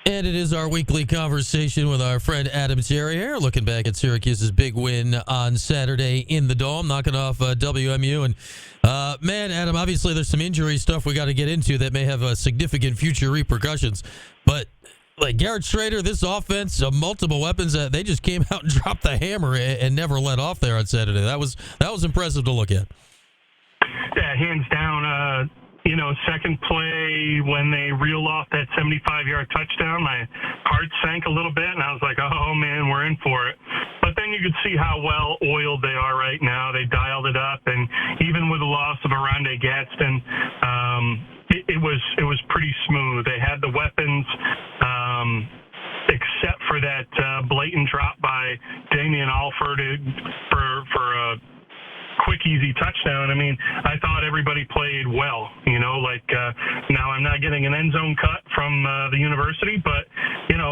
And it is our weekly conversation with our friend Adam Terry here, looking back at Syracuse's big win on Saturday in the Dome, knocking off WMU. And, man, Adam, obviously there's some injury stuff we got to get into that may have significant future repercussions. But, like Garrett Schrader, this offense, multiple weapons, they just came out and dropped the hammer and never let off there on Saturday. That was impressive to look at. Yeah, hands down. Second play when they reeled off that 75-yard touchdown, my heart sank a little bit, and I was like, oh, man, we're in for it. But then you could see how well oiled they are right now. They dialed it up, and even with the loss of Oronde Gadsden, it was pretty smooth. They had the weapons, except for that blatant drop by Damian Alford for a quick, easy touchdown. I mean, I thought everybody played well, now I'm not getting an end zone cut from the university, but,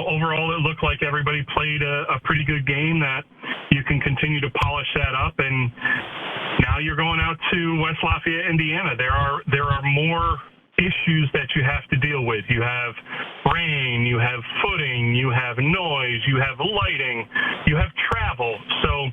overall it looked like everybody played a pretty good game that you can continue to polish that up. And now you're going out to West Lafayette, Indiana. There are more issues that you have to deal with. You have rain, you have footing, you have noise, you have lighting, you have travel. So,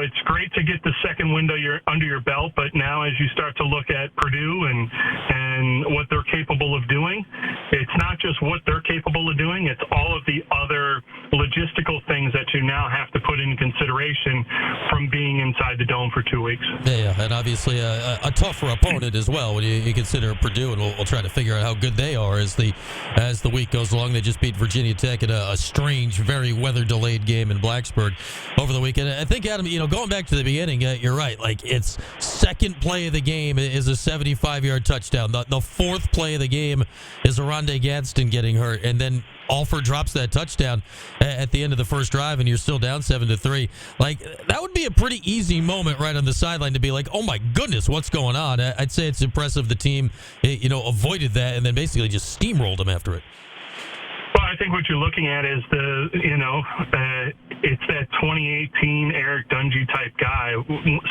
it's great to get the second window under your belt, but now as you start to look at Purdue and what they're capable of doing, it's not just what they're capable of doing, it's all of the other logistical things that you now have to put in consideration from being inside the Dome for 2 weeks. Yeah, and obviously a tougher opponent as well when you consider Purdue, and we'll try to figure out how good they are as the week goes along. They just beat Virginia Tech in a strange, very weather-delayed game in Blacksburg over the weekend. I think, Adam, going back to the beginning, you're right. Like, it's second play of the game is a 75-yard touchdown. The fourth play of the game is Oronde Gadsden getting hurt, and then Alford drops that touchdown at the end of the first drive, and you're still down 7-3. Like, that would be a pretty easy moment right on the sideline to be like, oh my goodness, what's going on? I'd say it's impressive the team, avoided that and then basically just steamrolled them after it. Well, I think what you're looking at is it's that 2018 Eric Dungy type guy,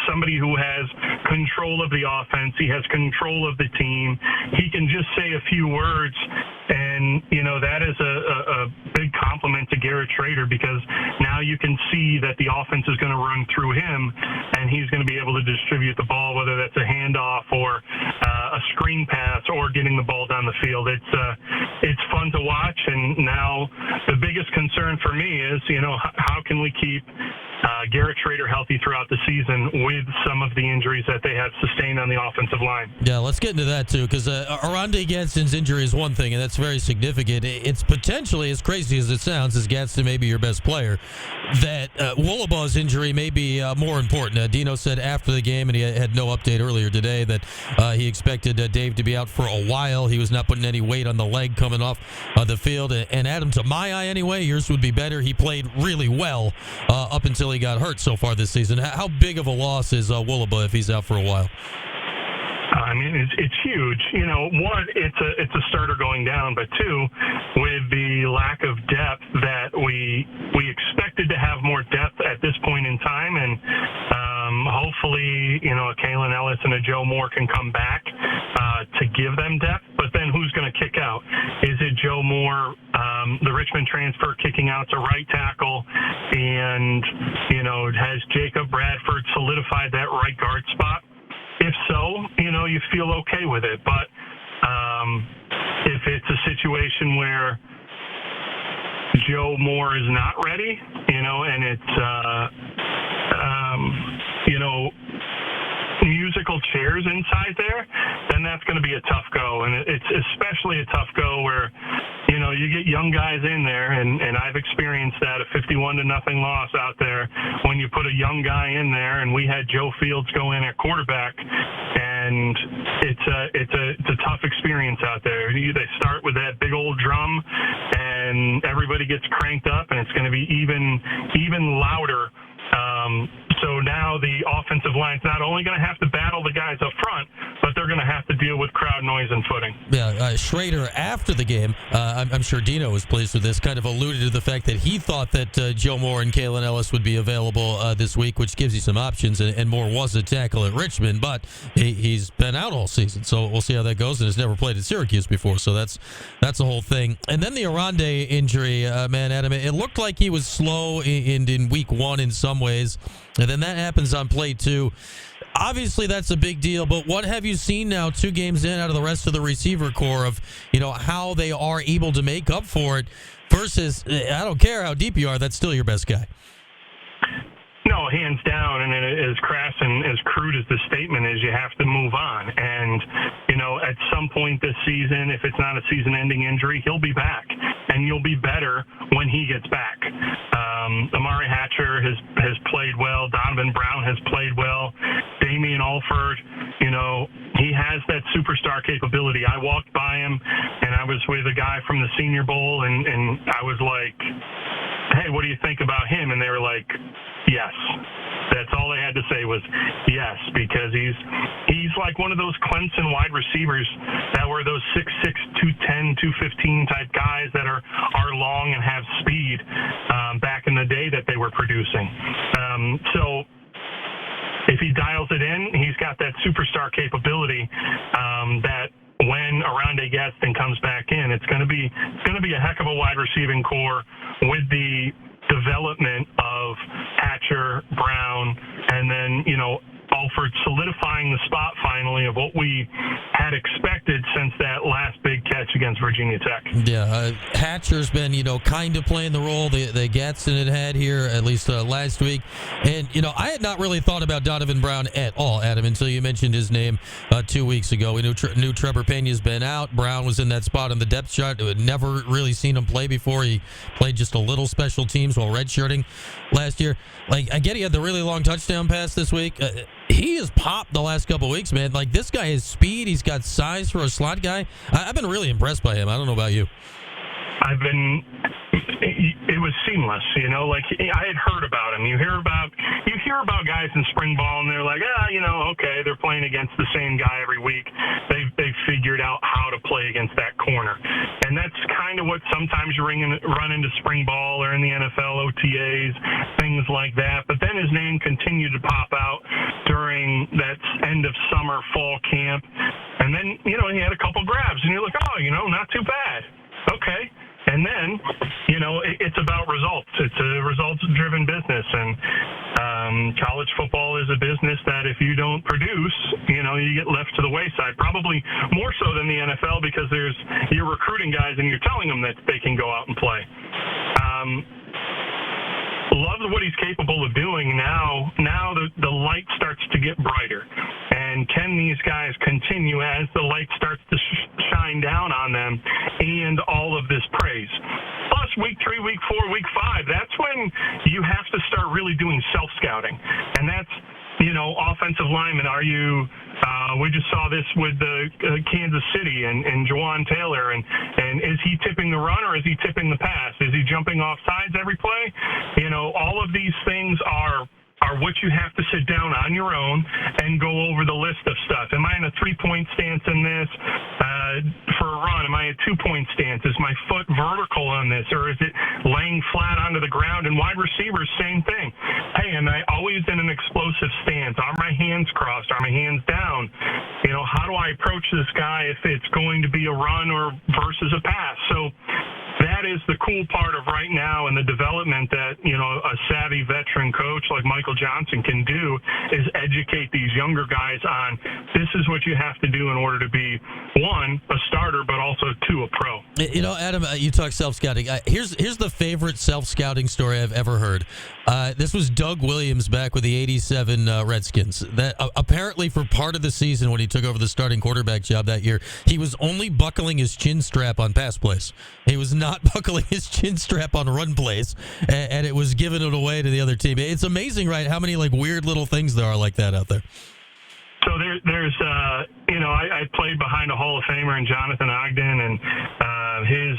somebody who has control of the offense. He has control of the team. He can just say a few words, and, that is a big compliment to Garrett Schrader, because now you can see that the offense is going to run through him, and he's going to be able to distribute the ball, whether that's a handoff or a screen pass or getting the ball down the field. It's fun to watch, and now the biggest concern for me is, how can we keep Garrett Schrader healthy throughout the season with some of the injuries that they have sustained on the offensive line. Yeah, let's get into that, too, because Oronde Gadsden's injury is one thing, and that's very significant. It's potentially, as crazy as it sounds, as Gadsden may be your best player, that Woolabaugh's injury may be more important. Dino said after the game, and he had no update earlier today, that he expected Dave to be out for a while. He was not putting any weight on the leg coming off the field. And Adam, to my eye anyway, yours would be better. He played really well up until he got hurt so far this season. How big of a loss is Woolabaugh if he's out for a while? I mean, it's huge. One, it's a starter going down, but two, with the lack of depth that we expected to have more depth at this point in time, and hopefully, a Kalen Ellis and a Joe Moore can come back to give them depth. But then who's going to kick out? Is it Joe Moore, the Richmond transfer, kicking out to right tackle, and has Jacob Bradford solidified that right guard spot? If so, you feel okay with it. But if it's a situation where Joe Moore is not ready, and it's, musical chairs inside there, then that's going to be a tough go. And it's especially a tough go where, you get young guys in there, and I've experienced that, a 51-0 loss out there, when you put a young guy in there, and we had Joe Fields go in at quarterback, and it's a tough experience out there. They start with that big old drum, and everybody gets cranked up, and it's going to be even louder so now the offensive line's not only going to have to battle the guys up front, but they're going to have to deal with crowd noise and footing. Yeah, Schrader, after the game, I'm sure Dino was pleased with this, kind of alluded to the fact that he thought that Joe Moore and Kalen Ellis would be available this week, which gives you some options, and Moore was a tackle at Richmond, but he's been out all season, so we'll see how that goes, and has never played at Syracuse before, so that's the whole thing. And then the Arande injury, man, Adam, it looked like he was slow in week one in some ways, and then that happens on play 2. Obviously, that's a big deal, but what have you seen now 2 games in out of the rest of the receiver core of, how they are able to make up for it versus, I don't care how deep you are, that's still your best guy? No, hands down, and as crass and as crude as the statement is, you have to move on. And, at some point this season, if it's not a season-ending injury, he'll be back, and you'll be better when he gets back. Amari Hatcher has played well. Donovan Brown has played well. Damian Alford, he has that superstar capability. I walked by him, and I was with a guy from the Senior Bowl, and I was like, hey, what do you think about him? And they were like, yes. That's all they had to say was yes, because he's like one of those Clemson wide receivers that were those 6'6", 210, 215 type guys that are long and have speed back in the day that they were producing. So if he dials it in, he's got that superstar capability that when Arande Gadsden comes back in, it's going to be a heck of a wide receiving core with the development of Hatcher, Brown, and then, Alford solidifying the spot finally of what we had expected since that last big catch against Virginia Tech. Yeah, Hatcher's been, kind of playing the role that Gadsden had here, at least last week. And, I had not really thought about Donovan Brown at all, Adam, until you mentioned his name 2 weeks ago. We knew Trevor Pena's been out. Brown was in that spot on the depth chart. Had never really seen him play before. He played just a little special teams while redshirting last year. Like, I get he had the really long touchdown pass this week. He has popped the last couple of weeks, man. Like, this guy has speed. He's got size for a slot guy. I've been really impressed by him. I don't know about you. It was seamless, like I had heard about him. You hear about guys in spring ball and they're like, okay, they're playing against the same guy every week. They've figured out how to play against that corner. And that's kind of what sometimes you run into spring ball or in the NFL OTAs, things like that. But then his name continued to pop out during that end of summer, fall camp. And then, he had a couple grabs and you're like, not too bad. Okay. And then, it's about results. It's a results-driven business, and college football is a business that if you don't produce, you get left to the wayside. Probably more so than the NFL because you're recruiting guys and you're telling them that they can go out and play. Love what he's capable of doing now. Now the light starts to get brighter. And can these guys continue as the light starts to shine down on them and all of this praise? Plus, week 3, week 4, week 5, that's when you have to start really doing self-scouting. And that's, offensive linemen. Are you we just saw this with the Kansas City and Jawan Taylor. And is he tipping the run or is he tipping the pass? Is he jumping off sides every play? All of these things are what you have to sit down on your own and go over the list of stuff. Am I in a 3-point stance in this for a run? Am I a 2-point stance? Is my foot vertical on this, or is it laying flat onto the ground? And wide receivers, same thing. Hey, am I always in an explosive stance? Are my hands crossed? Are my hands down? How do I approach this guy if it's going to be a run or versus a pass? So that is the cool part of right now, and the development that, a savvy veteran coach like Michael Johnson can do is educate these younger guys on this is what you have to do in order to be, 1, a starter, but also 2, a pro. Adam, you talk self-scouting. Here's the favorite self-scouting story I've ever heard. This was Doug Williams back with the 87 Redskins. That apparently for part of the season when he took over the starting quarterback job that year, he was only buckling his chin strap on pass plays. He was not buckling his chin strap on run plays, and it was giving it away to the other team. It's amazing, right, how many weird little things there are like that out there. So there's I played behind a Hall of Famer in Jonathan Ogden, and his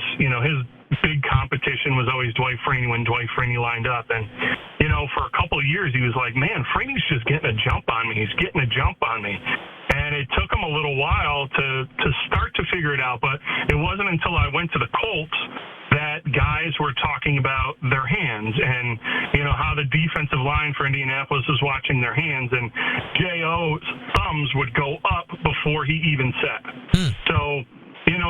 big competition was always Dwight Freeney when Dwight Freeney lined up. And, for a couple of years, he was like, man, Freeney's just getting a jump on me. He's getting a jump on me. And it took him a little while to start to figure it out. But it wasn't until I went to the Colts that guys were talking about their hands and, how the defensive line for Indianapolis is watching their hands. And J.O.'s thumbs would go up before he even set. So,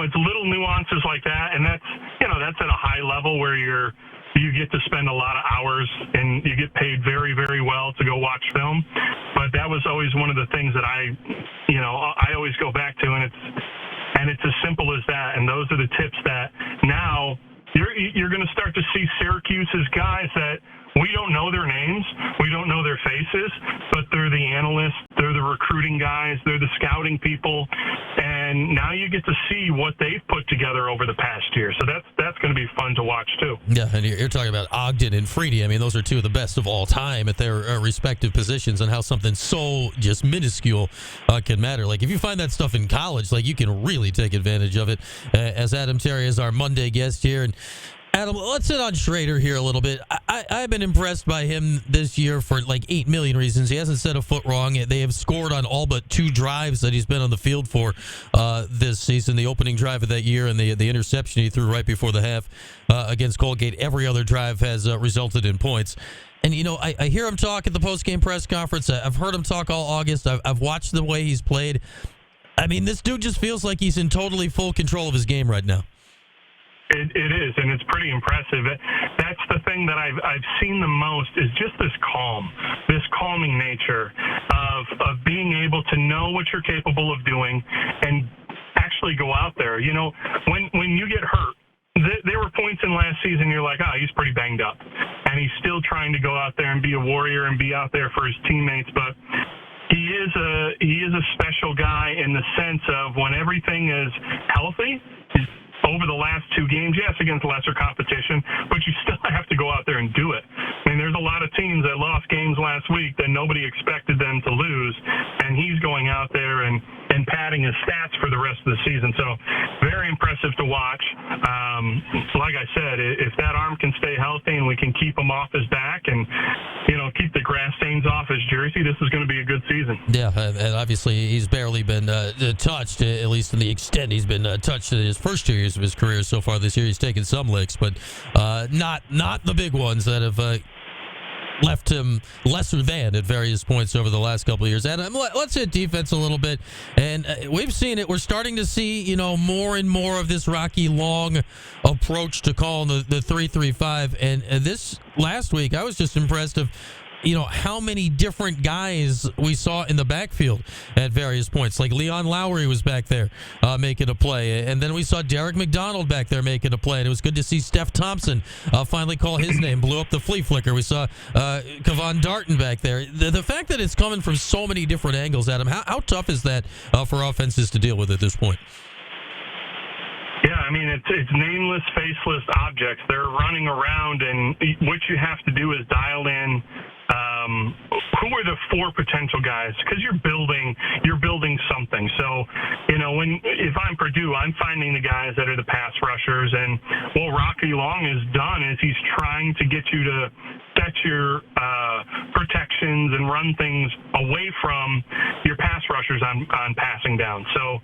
it's little nuances like that. And that's at a high level where you get to spend a lot of hours and you get paid very, very well to go watch film. But that was always one of the things that I always go back to, and it's as simple as that. And those are the tips that now you're going to start to see Syracuse's guys that we don't know their names, we don't know their faces, but they're the analysts, they're the recruiting guys, they're the scouting people, and now you get to see what they've put together over the past year. So that's going to be fun to watch too. Yeah, and you're talking about Ogden and Freeney. I mean, those are two of the best of all time at their respective positions, and how something so just minuscule can matter. Like if you find that stuff in college, like you can really take advantage of it. As Adam Terry is our Monday guest here, and Adam, let's hit on Schrader here a little bit. I've been impressed by him this year for like 8 million reasons. He hasn't set a foot wrong. They have scored on all but 2 drives that he's been on the field for this season. The opening drive of that year and the interception he threw right before the half against Colgate. Every other drive has resulted in points. And, I hear him talk at the post-game press conference. I've heard him talk all August. I've watched the way he's played. I mean, this dude just feels like he's in totally full control of his game right now. It is, and it's pretty impressive. That's the thing that I've seen the most is just this calming nature of being able to know what you're capable of doing and actually go out there. When you get hurt, there were points in last season you're like, he's pretty banged up, and he's still trying to go out there and be a warrior and be out there for his teammates, but he is a special guy in the sense of when everything is healthy. Over the last 2 games, yes, against lesser competition, but you still have to go out there and do it. I mean, there's a lot of teams that lost games last week that nobody expected them to lose, and he's going out there and padding his stats for the rest of the season. So very impressive to watch. Like I said, if that arm can stay healthy and we can keep him off his back and, keep the grass stains off his jersey, this is going to be a good season. Yeah, and obviously he's barely been touched, at least in the extent he's been touched in his first 2 years of his career so far this year. He's taken some licks, but not the big ones that have left him lesser than at various points over the last couple of years. And let's hit defense a little bit. And we've seen it. We're starting to see, more and more of this Rocky Long approach to calling the 3-3-5. And this last week, I was just impressed of how many different guys we saw in the backfield at various points. Like Leon Lowry was back there making a play. And then we saw Derek McDonald back there making a play. And it was good to see Steph Thompson finally call his name, blew up the flea flicker. We saw Kevon Darton back there. The fact that it's coming from so many different angles, Adam, how tough is that for offenses to deal with at this point? Yeah, I mean, it's nameless, faceless objects. They're running around, and what you have to do is dial in who are the 4 potential guys, because you're building something. So, if I'm Purdue, I'm finding the guys that are the pass rushers, and what Rocky Long has done is he's trying to get you to set your protections and run things away from your pass rushers on passing down. So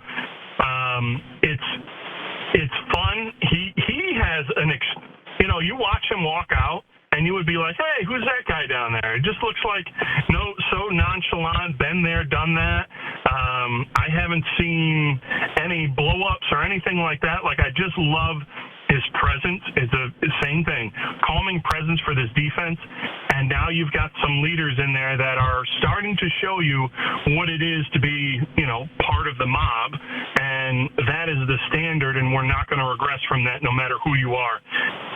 it's fun. He has you watch him walk out, and you would be like, hey, who's that guy down there? It just looks like so nonchalant, been there, done that. I haven't seen any blow-ups or anything like that. Like, I just love his presence. It's the same thing. Calming presence for this defense. And now you've got some leaders in there that are starting to show you what it is to be, part of the mob. And that is the standard, and we're not going to regress from that no matter who you are.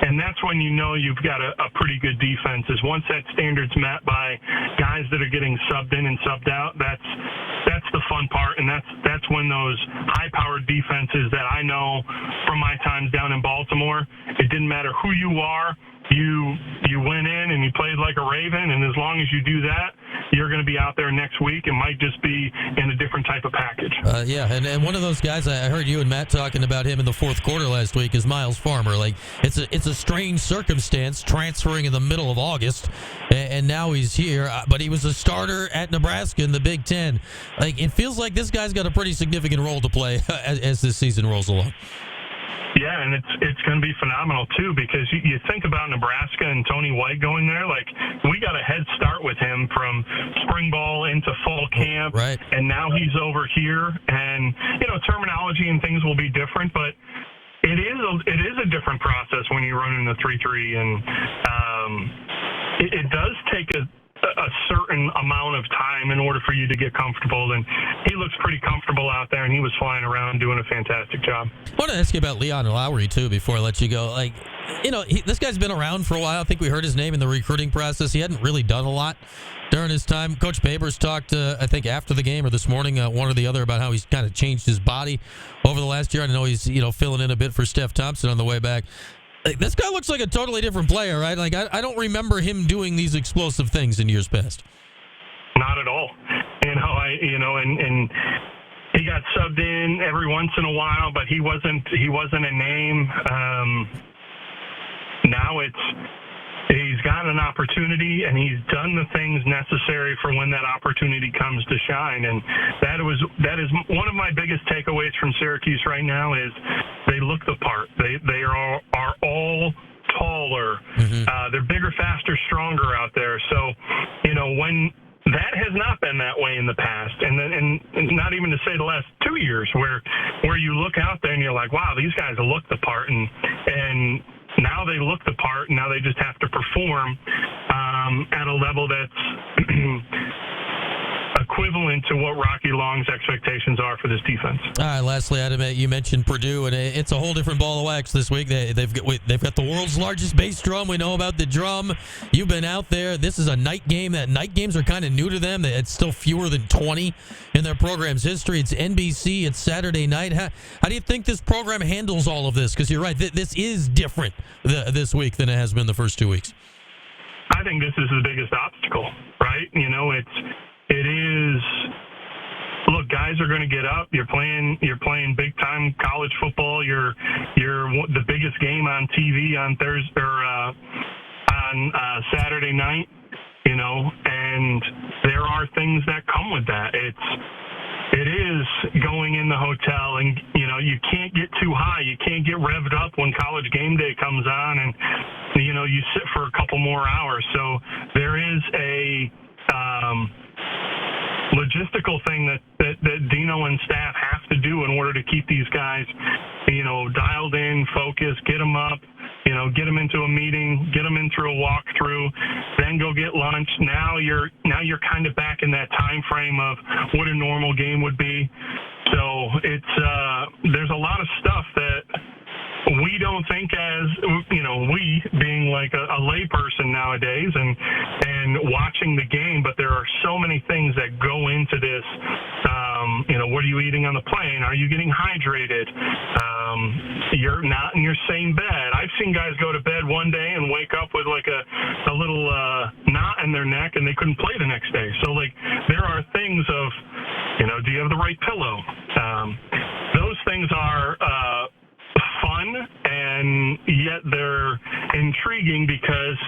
And that's when you've got a pretty good defense, is once that standard's met by guys that are getting subbed in and subbed out, that's the fun part. And that's when those high-powered defenses that I know from my times down in Baltimore, it didn't matter who you are, you went in and you played like a Raven, and as long as you do that, you're going to be out there next week. It might just be in a different type of package. Yeah, and one of those guys, I heard you and Matt talking about him in the fourth quarter last week, is Miles Farmer. Like, it's a strange circumstance transferring in the middle of August, and now he's here. But he was a starter at Nebraska in the Big Ten. Like, it feels like this guy's got a pretty significant role to play as this season rolls along. Yeah, and it's going to be phenomenal, too, because you think about Nebraska and Tony White going there. Like, we got a head start with him from spring ball into fall camp, right. And now he's over here. And, terminology and things will be different, but it is a different process when you run in the 3-3, and it does take a certain amount of time in order for you to get comfortable, and he looks pretty comfortable out there, and he was flying around doing a fantastic job. I want to ask you about Leon Lowry, too, before I let you go. Like, this guy's been around for a while. I think we heard his name in the recruiting process. He hadn't really done a lot during his time. Coach Babers talked, I think, after the game or this morning, one or the other, about how he's kind of changed his body over the last year. I know he's, filling in a bit for Steph Thompson on the way back. Like, this guy looks like a totally different player, right? Like, I don't remember him doing these explosive things in years past. Not at all. And he got subbed in every once in a while, but he wasn't a name. Now he's got an opportunity, and he's done the things necessary for when that opportunity comes to shine. And that is one of my biggest takeaways from Syracuse right now is they look the part. They are all taller. Mm-hmm. They're bigger, faster, stronger out there. So, when that has not been that way in the past, and not even to say the last 2 years, where you look out there and you're like, wow, these guys look the part, and now they look the part, and now they just have to perform at a level that's equivalent to what Rocky Long's expectations are for this defense. All right, lastly, Adam, you mentioned Purdue, and it's a whole different ball of wax this week. They've got the world's largest bass drum. We know about the drum. You've been out there. This is a night game. That night games are kind of new to them. It's still fewer than 20 in their program's history. It's NBC. It's Saturday night. How do you think this program handles all of this? Because you're right, this is different this week than it has been the first 2 weeks. I think this is the biggest obstacle, right? It is. Look, guys are going to get up. You're playing big time college football. You're the biggest game on TV on Thursday or on Saturday night. And there are things that come with that. It is going in the hotel, and you can't get too high. You can't get revved up when College Game Day comes on, and you sit for a couple more hours. So there is a logistical thing that Dino and staff have to do in order to keep these guys, dialed in, focused, get them up, get them into a meeting, get them in through a walkthrough, then go get lunch. Now you're kind of back in that time frame of what a normal game would be. So there's a lot of stuff that we don't think as, we being like a layperson nowadays and watching the game, but there are so many things that go into this. What are you eating on the plane? Are you getting hydrated? You're not in your same bed. I've seen guys go to bed one day and wake up with like a little knot in their neck, and they couldn't play the next day. So there are things of, do you have the right pillow? Those things are fun, and yet they're intriguing because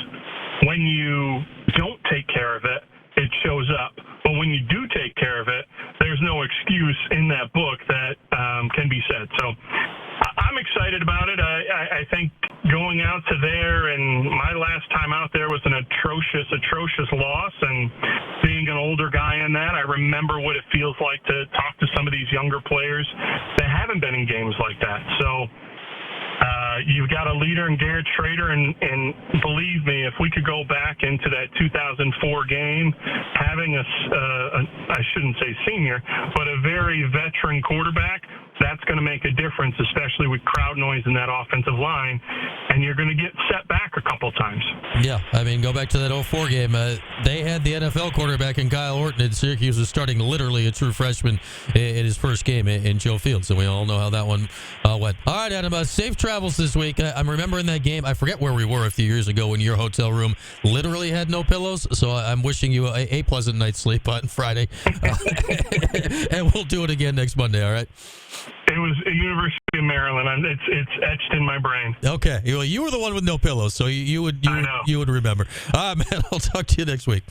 when you don't take care of it, it shows up. But when you do take care of it, there's no excuse in that book that can be said. So I'm excited about it. I think going out to there, and my last time out there was an atrocious loss, and being an older guy in that, I remember what it feels like to talk to some of these younger players that haven't been in games like that. So you've got a leader in Garrett Schrader, and believe me, if we could go back into that 2004 game, having I shouldn't say senior, but a very veteran quarterback, that's going to make a difference, especially with crowd noise in that offensive line, and you're going to get set back a couple times. Yeah, I mean, go back to that 04 game. They had the NFL quarterback in Kyle Orton, and Syracuse was starting literally a true freshman in his first game in Joe Fields, and we all know how that one went. All right, Adam, safe travels this week. I'm remembering that game. I forget where we were a few years ago when your hotel room literally had no pillows, so I'm wishing you a pleasant night's sleep on Friday. And we'll do it again next Monday, all right? It was a University of Maryland. It's etched in my brain. Okay. Well, you were the one with no pillows, so you would remember. Man, I'll talk to you next week.